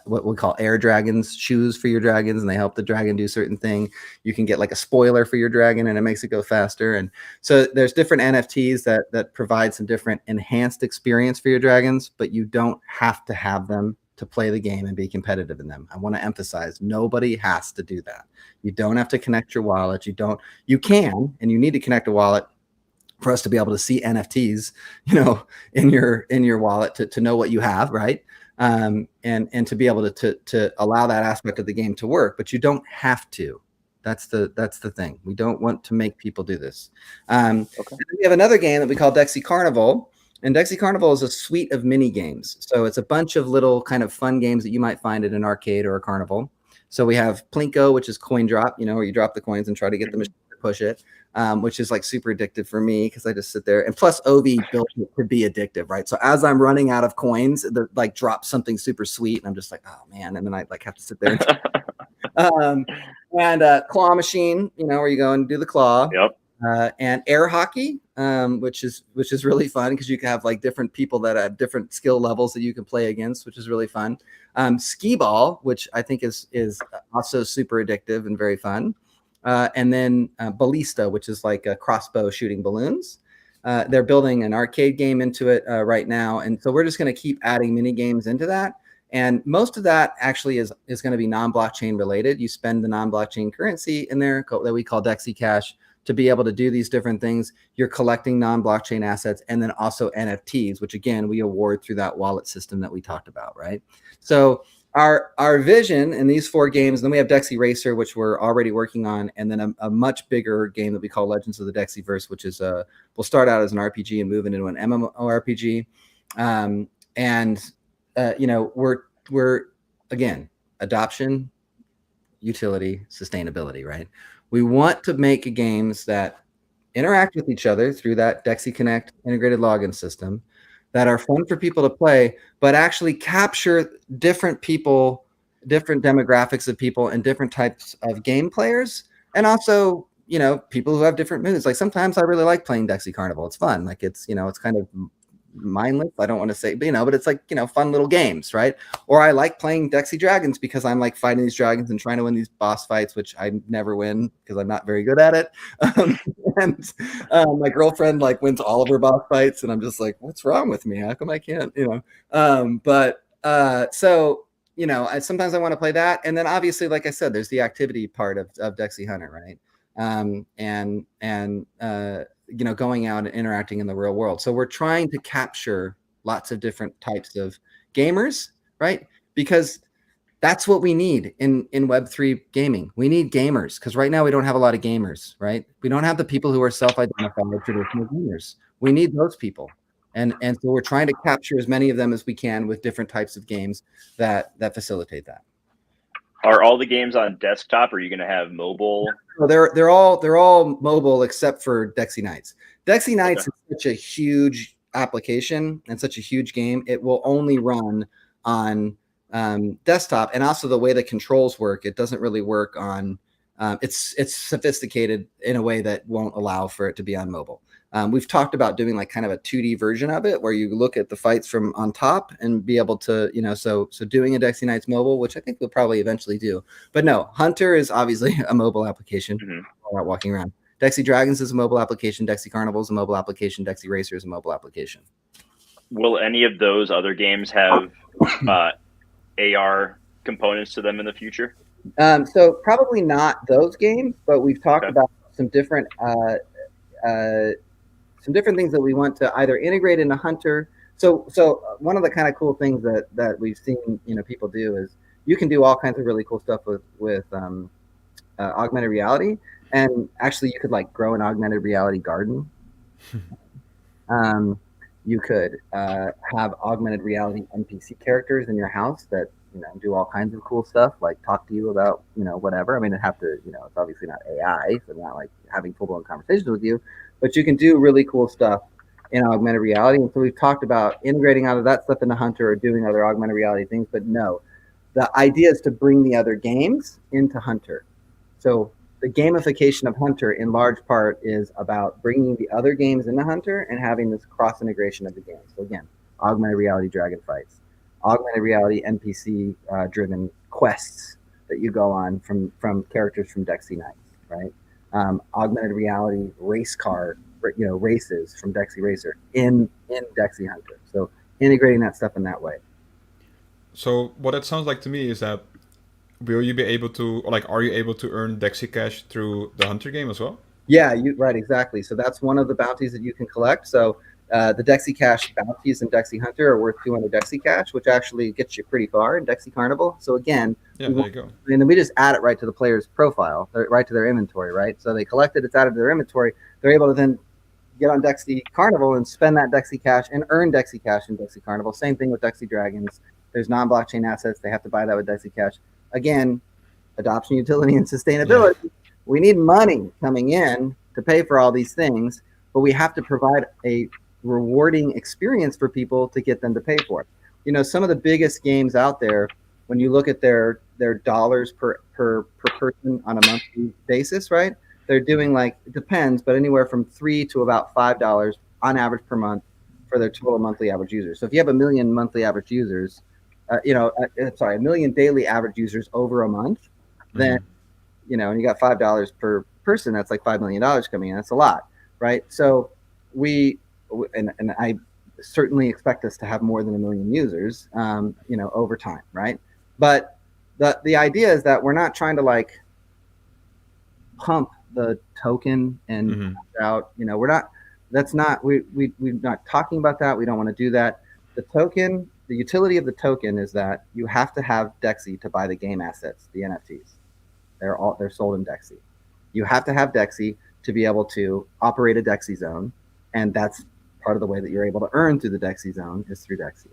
what we call air dragons, shoes for your dragons, and they help the dragon do certain thing. You can get like a spoiler for your dragon, and it makes it go faster. And so there's different NFTs that provide some different enhanced experience for your dragons, but you don't have to have them to play the game and be competitive in them. I want to emphasize, nobody has to do that. You don't have to connect your wallet. You can, and you need to connect a wallet for us to be able to see NFTs, in your wallet to know what you have, right? And to be able to allow that aspect of the game to work, but you don't have to. That's the thing. We don't want to make people do this. Okay. We have another game that we call Dexy Carnival, and Dexy Carnival is a suite of mini games. So it's a bunch of little kind of fun games that you might find at an arcade or a carnival. So we have Plinko, which is coin drop, where you drop the coins and try to get the machine to push it. Which is like super addictive for me because I just sit there. And plus, Ovi built it to be addictive, right? So as I'm running out of coins, like drop something super sweet, and I'm just like, oh man, and then I like have to sit there. And claw machine, where you go and do the claw. Yep. And air hockey, which is really fun because you can have like different people that have different skill levels that you can play against, which is really fun. Skee ball, which I think is also super addictive and very fun. And then Ballista, which is like a crossbow shooting balloons. They're building an arcade game into it right now. And so we're just going to keep adding mini games into that. And most of that actually is going to be non-blockchain related. You spend the non-blockchain currency in there that we call Dexy Cash to be able to do these different things. You're collecting non-blockchain assets and then also NFTs, which again, we award through that wallet system that we talked about, right? So our vision in these 4 games, then we have Dexy Racer, which we're already working on, and then a much bigger game that we call Legends of the Dexyverse, which is we'll start out as an RPG and move into an MMORPG. We're again, adoption, utility, sustainability, right? We want to make games that interact with each other through that Dexy Connect integrated login system, that are fun for people to play, but actually capture different people, different demographics of people, and different types of game players. And also, people who have different moods. Like sometimes I really like playing Dexy Carnival. It's fun. Like it's kind of mindless. I don't want to say, but it's like, fun little games, right? Or I like playing Dexy Dragons because I'm like fighting these dragons and trying to win these boss fights, which I never win because I'm not very good at it. And my girlfriend like wins all of her boss fights, and I'm just like, what's wrong with me? How come I can't? Sometimes I want to play that, and then obviously, like I said, there's the activity part of Dexy Hunter, right? Going out and interacting in the real world. So we're trying to capture lots of different types of gamers, right? Because that's what we need in Web3 gaming. We need gamers because right now we don't have a lot of gamers, right? We don't have the people who are self-identified traditional gamers. We need those people. And so we're trying to capture as many of them as we can with different types of games that facilitate that. Are all the games on desktop, or are you going to have mobile? They're all mobile except for Dexy Nights. Dexy Nights is such a huge application and such a huge game. It will only run on desktop, and also the way the controls work, it doesn't really work on. It's sophisticated in a way that won't allow for it to be on mobile. We've talked about doing like kind of a 2D version of it where you look at the fights from on top and be able to, so doing a Dexy Nights mobile, which I think we'll probably eventually do. But no, Hunter is obviously a mobile application. Not walking around. Dexy Dragons is a mobile application. Dexy Carnival is a mobile application. Dexy Racer is a mobile application. Will any of those other games have AR components to them in the future? So probably not those games, but we've talked about some different things that we want to either integrate into Hunter. So one of the kind of cool things that we've seen people do is you can do all kinds of really cool stuff with augmented reality, and actually you could like grow an augmented reality garden. You could have augmented reality NPC characters in your house that do all kinds of cool stuff, like talk to you about whatever. I mean, it have to it's obviously not AI, so not like having full blown conversations with you, but you can do really cool stuff in augmented reality. And so we've talked about integrating out of that stuff into Hunter or doing other augmented reality things, but no, the idea is to bring the other games into Hunter. So the gamification of Hunter in large part is about bringing the other games into Hunter and having this cross integration of the games. So again, augmented reality dragon fights, augmented reality NPC driven quests that you go on from characters from Dexy Knights, right? Augmented reality race car, races from Dexy Racer in Dexy Hunter. So integrating that stuff in that way. So what it sounds like to me is that will you be able to, like, are you able to earn Dexy Cash through the Hunter game as well? Yeah, right, exactly. So that's one of the bounties that you can collect. So the Dexy Cash bounties in Dexy Hunter are worth 200 Dexy Cash, which actually gets you pretty far in Dexy Carnival. So again, yeah, there you go. And then we just add it right to the player's profile, right to their inventory, right? So they collect it, it's added to their inventory. They're able to then get on Dexy Carnival and spend that Dexy Cash and earn Dexy Cash in Dexy Carnival. Same thing with Dexy Dragons. There's non-blockchain assets. They have to buy that with Dexy Cash. Again, adoption, utility, and sustainability. Yeah. We need money coming in to pay for all these things, but we have to provide a rewarding experience for people to get them to pay for it. Some of the biggest games out there, when you look at their dollars per person on a monthly basis, right? They're doing like, it depends, but anywhere from $3 to about $5 on average per month for their total monthly average users. So if you have 1 million monthly average users, a million daily average users over a month, then, and you got $5 per person, that's like $5 million coming in. That's a lot, right? So and I certainly expect us to have more than 1 million users, over time, right? But the idea is that we're not trying to like pump the token and out, we're not, we're not talking about that. We don't want to do that. The token, the utility of the token is that you have to have Dexy to buy the game assets, the NFTs. They're sold in Dexy. You have to have Dexy to be able to operate a Dexy zone, and that's part of the way that you're able to earn through the Dexy zone is through Dexy.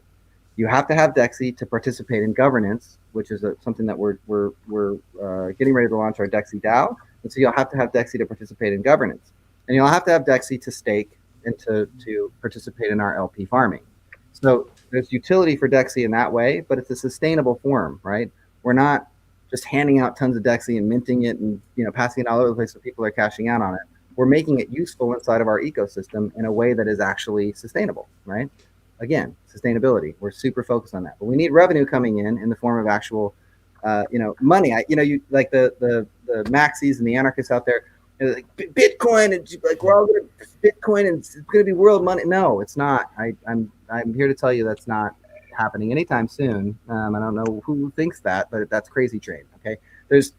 You have to have Dexy to participate in governance, which is something that we're getting ready to launch our Dexy DAO, and so you'll have to have Dexy to participate in governance, and you'll have to have Dexy to stake and to participate in our LP farming. So there's utility for Dexy in that way, but it's a sustainable form, right? We're not just handing out tons of Dexy and minting it and passing it all over the place so people are cashing out on it. We're making it useful inside of our ecosystem in a way that is actually sustainable, right? Again, sustainability. We're super focused on that, but we need revenue coming in the form of actual, money. You like the maxis and the anarchists out there, like Bitcoin and like we're all going to Bitcoin and it's going to be world money. No, it's not. I'm here to tell you that's not happening anytime soon. I don't know who thinks that, but that's crazy train. Okay, there's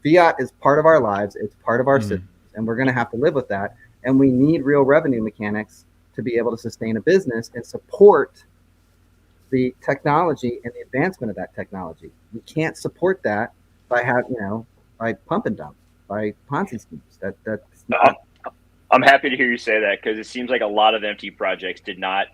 fiat is part of our lives. It's part of our systems, and we're going to have to live with that. And we need real revenue mechanics to be able to sustain a business and support the technology and the advancement of that technology. We can't support that by by pump and dump, by Ponzi schemes. That's not. I'm happy to hear you say that because it seems like a lot of NFT projects did not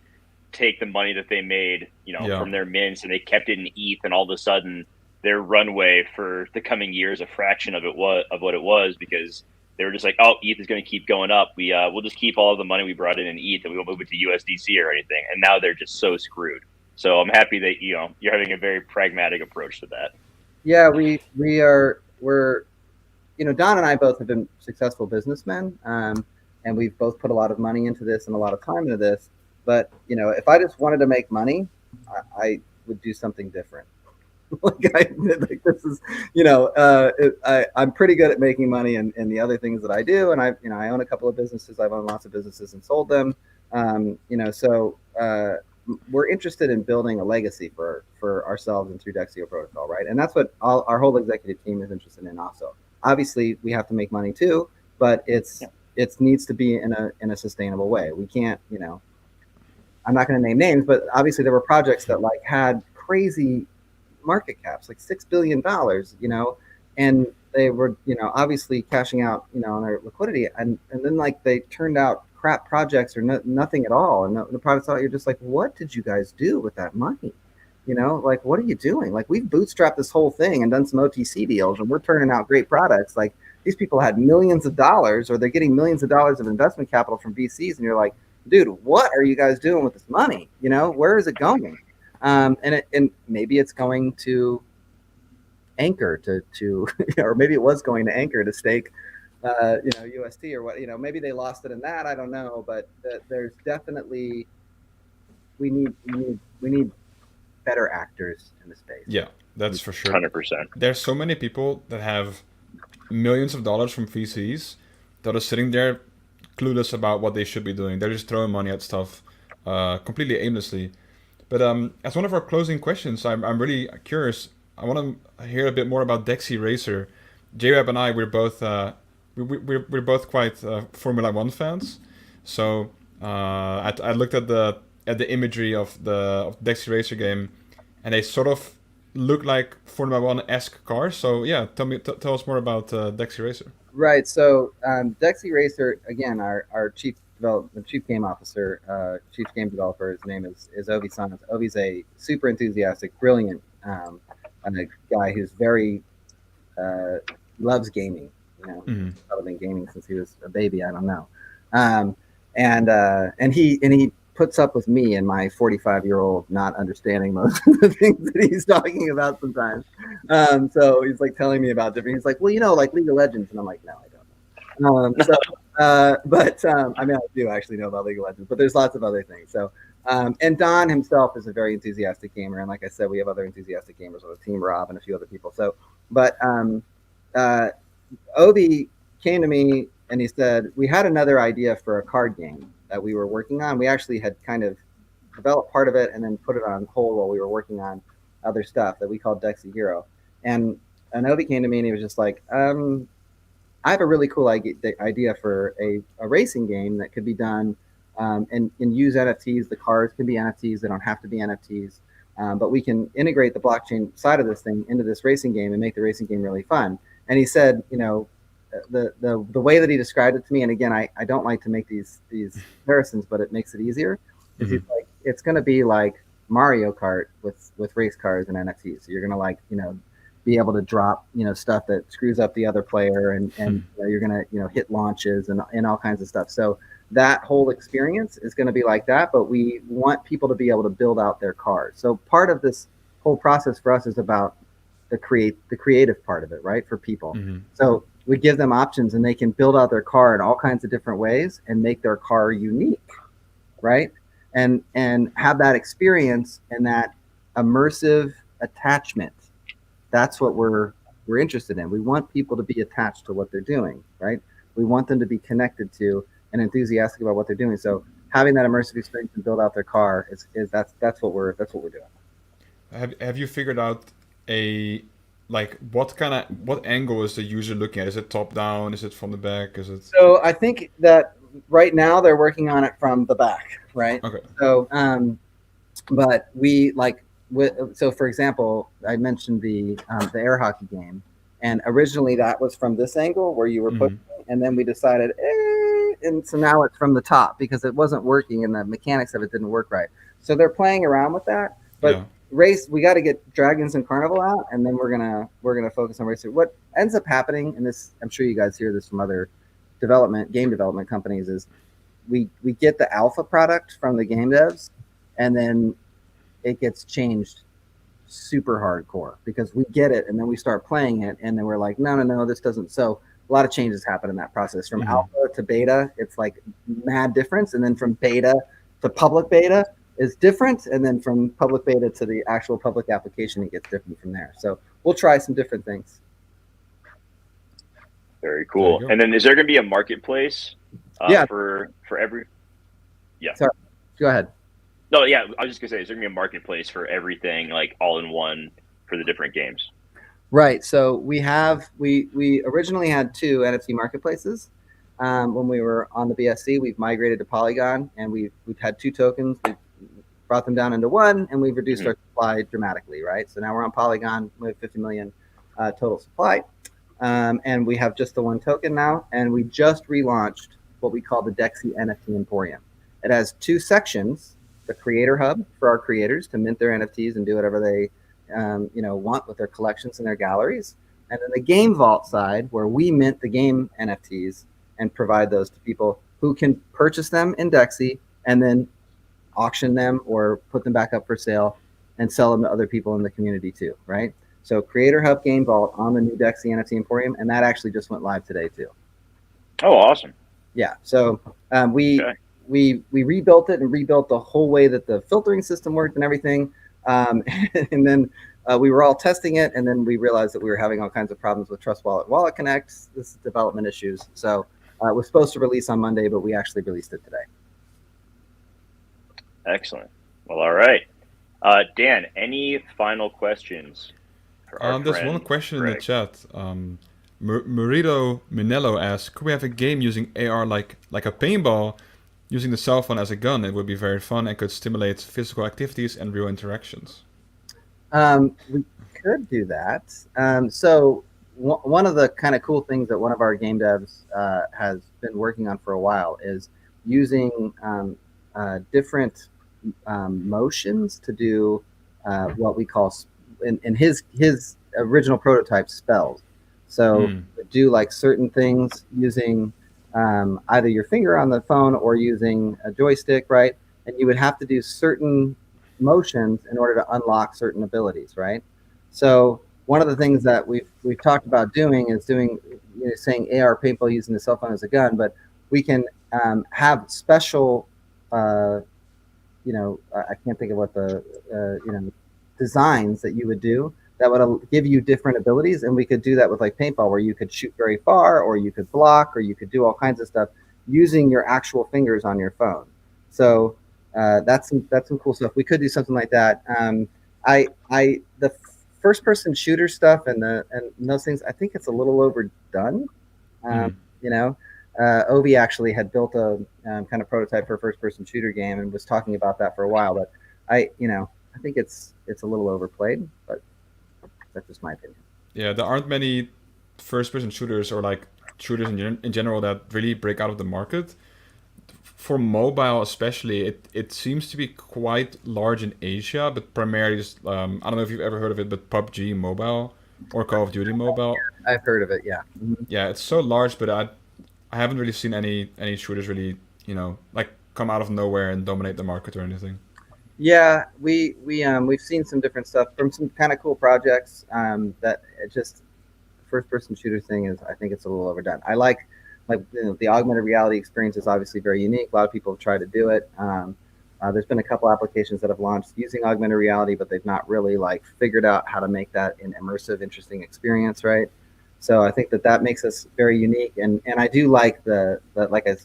take the money that they made, from their mints, and they kept it in ETH, and all of a sudden their runway for the coming years, a fraction of what it was, because they were just like, oh, ETH is going to keep going up. We'll just keep all of the money we brought in ETH, and we won't move it to USDC or anything. And now they're just so screwed. So I'm happy that you're having a very pragmatic approach to that. Yeah, we're Don and I both have been successful businessmen, and we've both put a lot of money into this and a lot of time into this. But if I just wanted to make money, I would do something different. This is, I'm pretty good at making money in the other things that I do, and I own a couple of businesses. I've owned lots of businesses and sold them. we're interested in building a legacy for ourselves and through Dexio Protocol, right? And that's what our whole executive team is interested in. Also, obviously, we have to make money too, but it needs to be in a sustainable way. We can't, I'm not going to name names, but obviously there were projects that like had crazy market caps, like $6 billion, and they were, obviously cashing out, on their liquidity, and then like they turned out crap projects or nothing at all, and the products out, you're just like, what did you guys do with that money? Like, what are you doing? Like, we've bootstrapped this whole thing and done some OTC deals, and we're turning out great products. Like, these people had millions of dollars, or they're getting millions of dollars of investment capital from VCs, and you're like, dude, what are you guys doing with this money? Where is it going? And maybe it's going to Anchor to or maybe it was going to Anchor to stake, UST or what, maybe they lost it in that. I don't know, but there's definitely, we need better actors in the space. Yeah, that's for sure. 100%. There's so many people that have millions of dollars from VCs that are sitting there clueless about what they should be doing. They're just throwing money at stuff completely aimlessly. But as one of our closing questions, I'm really curious. I want to hear a bit more about Dexi Racer. J-Web and I, we're both we're both quite Formula One fans. So I looked at the imagery of the Dexi Racer game, and they sort of look like Formula One-esque cars. So yeah, tell us more about Dexi Racer. Right. So Dexi Racer, again, our chief game officer, chief game developer, his name is Ovi Sanas. Ovi's a super enthusiastic, brilliant a guy who's very loves gaming. Probably been gaming since he was a baby. I don't know. And he puts up with me and my 45-year-old not understanding most of the things that he's talking about sometimes. So he's like telling me about different. He's like, well, like League of Legends, and I'm like, no, I don't know. But I mean, I do actually know about League of Legends, but there's lots of other things. So, and Don himself is a very enthusiastic gamer, and like I said, we have other enthusiastic gamers on the team, Rob and a few other people. So, but Obi came to me and he said, we had another idea for a card game that we were working on. We actually had kind of developed part of it and then put it on hold while we were working on other stuff that we called Dexi Hero. And Obi came to me and he was just like, I have a really cool idea for a racing game that could be done and use NFTs. The cars can be NFTs. They don't have to be NFTs. But we can integrate the blockchain side of this thing into this racing game and make the racing game really fun. And he said, the way that he described it to me, and again, I don't like to make these comparisons, but it makes it easier. Is he's like, it's going to be like Mario Kart with race cars and NFTs. So you're going to be able to drop stuff that screws up the other player, and you're going to hit launches and all kinds of stuff. So that whole experience is going to be like that, but we want people to be able to build out their cars. So part of this whole process for us is about the creative part of it, right, for people. So we give them options and they can build out their car in all kinds of different ways and make their car unique, right? And have that experience and that immersive attachment. That's what we're interested in. We want people to be attached to what they're doing, right? We want them to be connected to and enthusiastic about what they're doing. So having that immersive experience and build out their car that's what we're doing. Have you figured out what angle is the user looking at? Is it top down? Is it from the back? Is it? So I think that right now they're working on it from the back, right? Okay. So, but we so for example, I mentioned the air hockey game, and originally that was from this angle where you were pushing, and then we decided, and so now it's from the top because it wasn't working and the mechanics of it didn't work right. So they're playing around with that, but. Yeah. Race, we got to get Dragons and Carnival out, and then we're gonna focus on racing. What ends up happening, and this, I'm sure you guys hear this from other game development companies, is we get the alpha product from the game devs, and then it gets changed super hardcore because we get it, and then we start playing it, and then we're like, no, this doesn't. So a lot of changes happen in that process from alpha to beta. It's like mad difference, and then from beta to public beta is different, and then from public beta to the actual public application, it gets different from there. So we'll try some different things. Very cool. And then is there going to be a marketplace for every? Yeah. Sorry. Go ahead. No, yeah, I was just gonna say, is there gonna be a marketplace for everything, like all in one for the different games? Right. So we originally had two NFT marketplaces. When we were on the BSC, we've migrated to Polygon, and we've had two tokens. We've brought them down into one, and we've reduced our supply dramatically. Right. So now we're on Polygon. We have 50 million total supply, and we have just the one token now. And we just relaunched what we call the Dexi NFT Emporium. It has two sections: the Creator Hub for our creators to mint their NFTs and do whatever they want with their collections and their galleries. And then the Game Vault side, where we mint the game NFTs and provide those to people who can purchase them in Dexy and then auction them or put them back up for sale and sell them to other people in the community too, right? So Creator Hub, Game Vault on the new Dexy NFT Emporium, and that actually just went live today too. Oh, awesome. Yeah. So we rebuilt it and rebuilt the whole way that the filtering system worked and everything. And then we were all testing it, and then we realized that we were having all kinds of problems with Trust Wallet Connect. This is development issues. So it was supposed to release on Monday, but we actually released it today. Excellent. Well, all right. Dan, any final questions? There's one question Greg in the chat. Murito Minello asks, could we have a game using AR like a paintball, using the cell phone as a gun? It would be very fun and could stimulate physical activities and real interactions. We could do that. So one of the kind of cool things that one of our game devs has been working on for a while is using different motions to do what we call, in his original prototype, spells. So do like certain things using either your finger on the phone or using a joystick, right? And you would have to do certain motions in order to unlock certain abilities, right? So one of the things that we've talked about doing is saying AR paintball using the cell phone as a gun, but we can have special, I can't think of what the designs that you would do that would give you different abilities, and we could do that with like paintball, where you could shoot very far, or you could block, or you could do all kinds of stuff using your actual fingers on your phone. So that's some cool stuff. We could do something like that. The first person shooter stuff and those things, I think it's a little overdone. Obi actually had built a kind of prototype for a first person shooter game and was talking about that for a while, but I think it's a little overplayed, but that's just my opinion. Yeah, there aren't many first person shooters or like shooters in general that really break out of the market. For mobile especially, it seems to be quite large in Asia, but primarily just, I don't know if you've ever heard of it, but PUBG Mobile or Call of Duty Mobile. I've heard of it, yeah. Mm-hmm. Yeah, it's so large, but I haven't really seen any shooters really, like come out of nowhere and dominate the market or anything. Yeah, we've seen some different stuff from some kind of cool projects that it just first person shooter thing is, I think it's a little overdone. I like the augmented reality experience is obviously very unique. A lot of people have tried to do it. There's been a couple applications that have launched using augmented reality, but they've not really like figured out how to make that an immersive, interesting experience, right? So I think that makes us very unique, and I do like the like I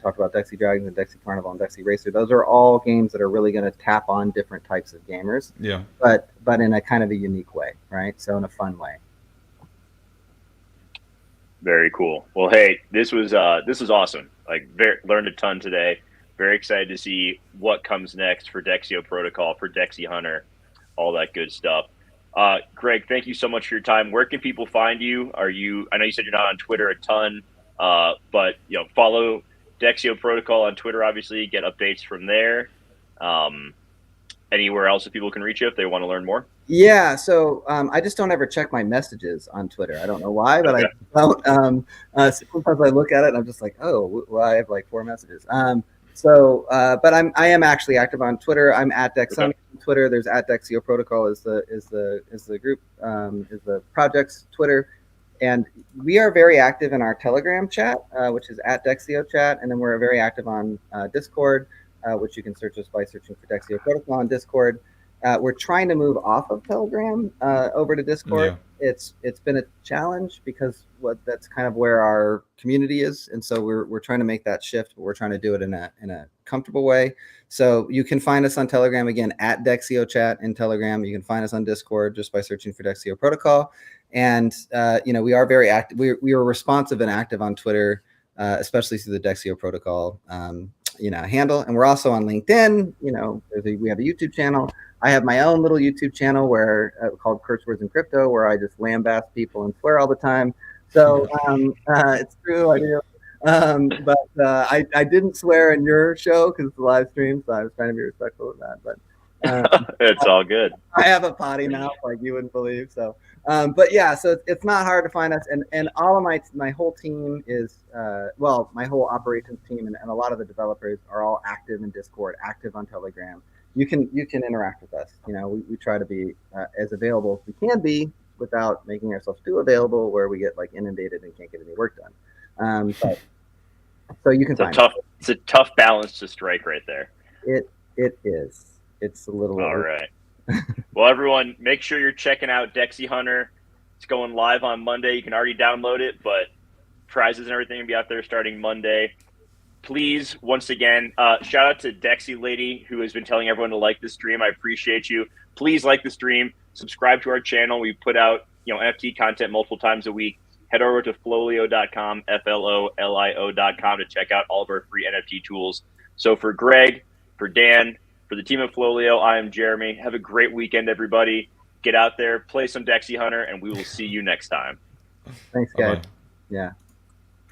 talked about Dexy Dragons and Dexy Carnival and Dexy Racer. Those are all games that are really going to tap on different types of gamers. Yeah. But in a kind of a unique way, right? So in a fun way. Very cool. Well, hey, this was awesome. Like, learned a ton today. Very excited to see what comes next for Dexio Protocol, for Dexy Hunter, all that good stuff. Greg, thank you so much for your time. Where can people find you? I know you said you're not on Twitter a ton, but follow Dexio Protocol on Twitter, obviously, get updates from there. Anywhere else that people can reach you if they want to learn more? Yeah, so I just don't ever check my messages on Twitter. I don't know why, but okay. I don't. Sometimes I look at it and I'm just like, oh, well, I have like 4 messages. But I am actually active on Twitter. I'm at Dex on Twitter. There's at Dexio Protocol is the group, is the project's Twitter, and we are very active in our Telegram chat, which is at Dexio Chat, and then we're very active on Discord, which you can search us by searching for Dexio Protocol on Discord. We're trying to move off of Telegram over to Discord it's been a challenge because that's kind of where our community is, and so we're trying to make that shift, but we're trying to do it in a comfortable way. So you can find us on Telegram again at Dexio Chat in Telegram. You can find us on Discord just by searching for Dexio Protocol, and we are very active. We are responsive and active on Twitter, especially through the Dexio Protocol handle, and we're also on LinkedIn. We have a YouTube channel. I have my own little YouTube channel called Curse Words in Crypto, where I just lambaste people and swear all the time. So it's true, I do. But I didn't swear in your show because it's a live stream, so I was trying to be respectful of that. But it's all good. I have a potty mouth like you wouldn't believe. So, but yeah, so it's not hard to find us, and all of my whole team is my whole operations team and a lot of the developers are all active in Discord, active on Telegram. You can interact with us. We try to be as available as we can be without making ourselves too available where we get like inundated and can't get any work done. So you can find it's a tough balance to strike right there. It is. It's a little. All right. Well, everyone, make sure you're checking out Dexy Hunter. It's going live on Monday. You can already download it, but prizes and everything will be out there starting Monday. Please, once again, shout out to Dexy Lady, who has been telling everyone to like the stream. I appreciate you. Please like the stream. Subscribe to our channel. We put out NFT content multiple times a week. Head over to FLOLiO.com, FLOLiO.com, to check out all of our free NFT tools. So for Greg, for Dan, for the team at FLOLiO, I am Jeremy. Have a great weekend, everybody. Get out there, play some Dexy Hunter, and we will see you next time. Thanks, guys. Yeah.